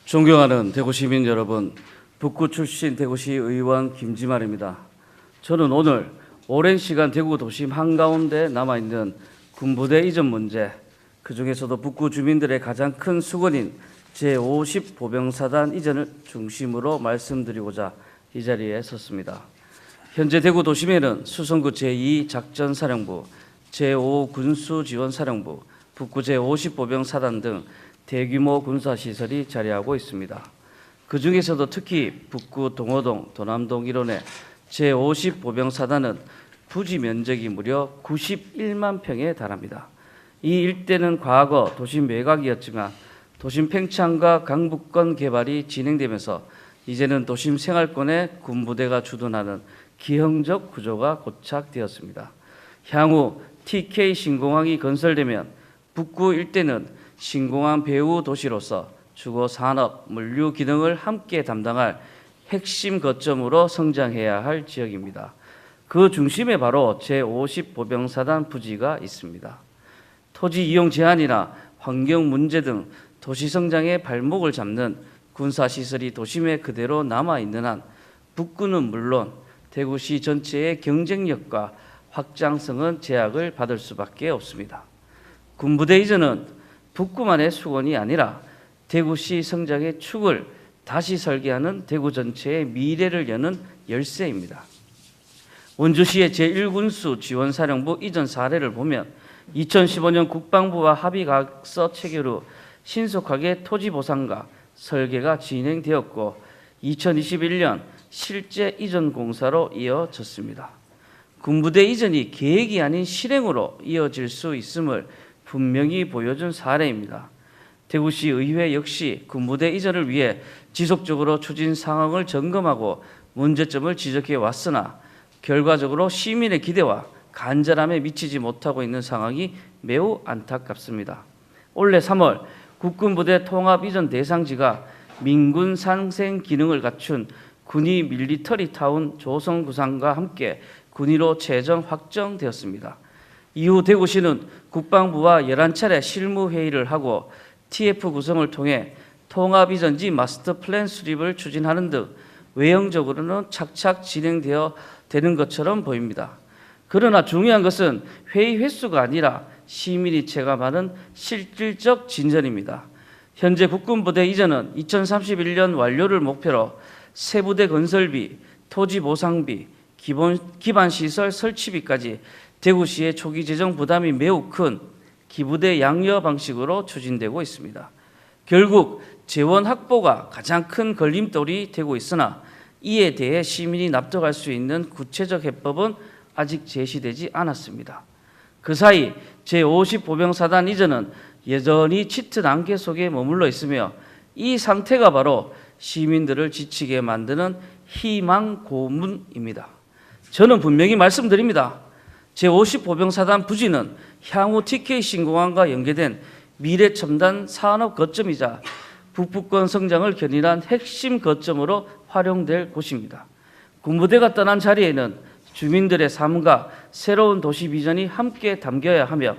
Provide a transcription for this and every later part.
존경하는 대구 시민 여러분, 북구 출신 대구시 의원 김지만입니다. 저는 오늘 오랜 시간 대구 도심 한가운데 남아있는 군부대 이전 문제, 그중에서도 북구 주민들의 가장 큰 수건인 제50 보병사단 이전을 중심으로 말씀드리고자 이 자리에 섰습니다. 현재 대구 도심에는 수성구 제2작전사령부, 제5 군수지원사령부, 북구 제50 보병사단 등 대규모 군사시설이 자리하고 있습니다. 그 중에서도 특히 북구 동호동, 도남동 일원의 제50 보병사단은 부지 면적이 무려 91만 평에 달합니다. 이 일대는 과거 도심 외곽이었지만 도심 팽창과 강북권 개발이 진행되면서 이제는 도심 생활권에 군부대가 주둔하는 기형적 구조가 고착되었습니다. 향후 TK 신공항이 건설되면 북구 일대는 신공항 배후 도시로서 주거 산업, 물류 기능을 함께 담당할 핵심 거점으로 성장해야 할 지역입니다. 그 중심에 바로 제50 보병사단 부지가 있습니다. 토지 이용 제한이나 환경 문제 등 도시 성장의 발목을 잡는 군사시설이 도심에 그대로 남아있는 한 북구는 물론 대구시 전체의 경쟁력과 확장성은 제약을 받을 수밖에 없습니다. 군부대 이전은 북구만의 수건이 아니라 대구시 성장의 축을 다시 설계하는 대구 전체의 미래를 여는 열쇠입니다. 원주시의 제1군수 지원사령부 이전 사례를 보면 2015년 국방부와 합의각서 체결 후 신속하게 토지 보상과 설계가 진행되었고 2021년 실제 이전 공사로 이어졌습니다. 군부대 이전이 계획이 아닌 실행으로 이어질 수 있음을 분명히 보여준 사례입니다. 대구시 의회 역시 군부대 이전을 위해 지속적으로 추진 상황을 점검하고 문제점을 지적해 왔으나 결과적으로 시민의 기대와 간절함에 미치지 못하고 있는 상황이 매우 안타깝습니다. 올해 3월 국군부대 통합 이전 대상지가 민군 상생 기능을 갖춘 군위 밀리터리 타운 조성구상과 함께 군위로 최종 확정되었습니다. 이후 대구시는 국방부와 11차례 실무회의를 하고 TF 구성을 통해 통합 이전지 마스터 플랜 수립을 추진하는 등 외형적으로는 착착 진행되어 되는 것처럼 보입니다. 그러나 중요한 것은 회의 횟수가 아니라 시민이 체감하는 실질적 진전입니다. 현재 국군부대 이전은 2031년 완료를 목표로 세부대 건설비, 토지 보상비, 기반시설 설치비까지 대구시의 초기 재정 부담이 매우 큰 기부대 양여 방식으로 추진되고 있습니다. 결국 재원 확보가 가장 큰 걸림돌이 되고 있으나 이에 대해 시민이 납득할 수 있는 구체적 해법은 아직 제시되지 않았습니다. 그 사이 제50 보병사단 이전은 여전히 짙은 안개 속에 머물러 있으며 이 상태가 바로 시민들을 지치게 만드는 희망 고문입니다. 저는 분명히 말씀드립니다. 제50 보병사단 부지는 향후 TK 신공항과 연계된 미래 첨단 산업 거점이자 북부권 성장을 견인한 핵심 거점으로 활용될 곳입니다. 군부대가 떠난 자리에는 주민들의 삶과 새로운 도시 비전이 함께 담겨야 하며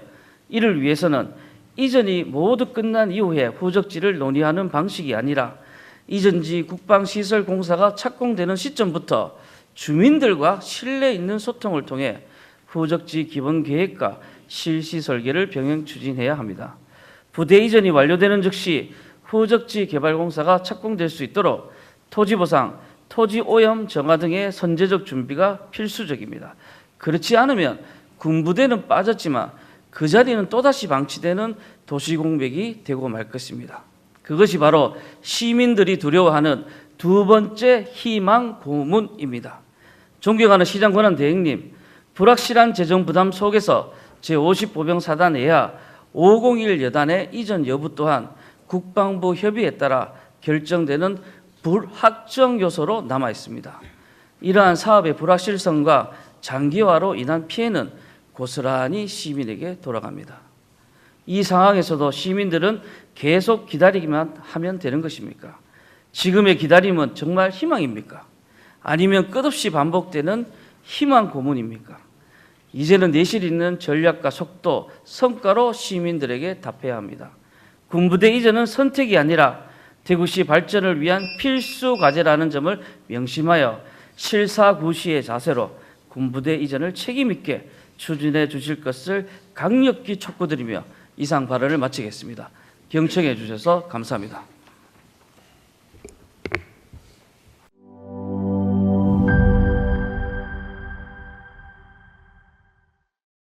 이를 위해서는 이전이 모두 끝난 이후에 후적지를 논의하는 방식이 아니라 이전지 국방시설 공사가 착공되는 시점부터 주민들과 신뢰 있는 소통을 통해 후적지 기본 계획과 실시 설계를 병행 추진해야 합니다. 부대 이전이 완료되는 즉시 후적지 개발 공사가 착공될 수 있도록 토지 보상, 토지 오염 정화 등의 선제적 준비가 필수적입니다. 그렇지 않으면 군부대는 빠졌지만 그 자리는 또다시 방치되는 도시 공백이 되고 말 것입니다. 그것이 바로 시민들이 두려워하는 두 번째 희망 고문입니다. 존경하는 시장 권한 대행님, 불확실한 재정 부담 속에서 제50 보병사단 예하 501 여단의 이전 여부 또한 국방부 협의에 따라 결정되는 불확정 요소로 남아 있습니다. 이러한 사업의 불확실성과 장기화로 인한 피해는 고스란히 시민에게 돌아갑니다. 이 상황에서도 시민들은 계속 기다리기만 하면 되는 것입니까? 지금의 기다림은 정말 희망입니까? 아니면 끝없이 반복되는 희망 고문입니까? 이제는 내실 있는 전략과 속도, 성과로 시민들에게 답해야 합니다. 군부대 이전은 선택이 아니라 대구시 발전을 위한 필수 과제라는 점을 명심하여 실사구시의 자세로 군부대 이전을 책임 있게 추진해 주실 것을 강력히 촉구드리며 이상 발언을 마치겠습니다. 경청해 주셔서 감사합니다.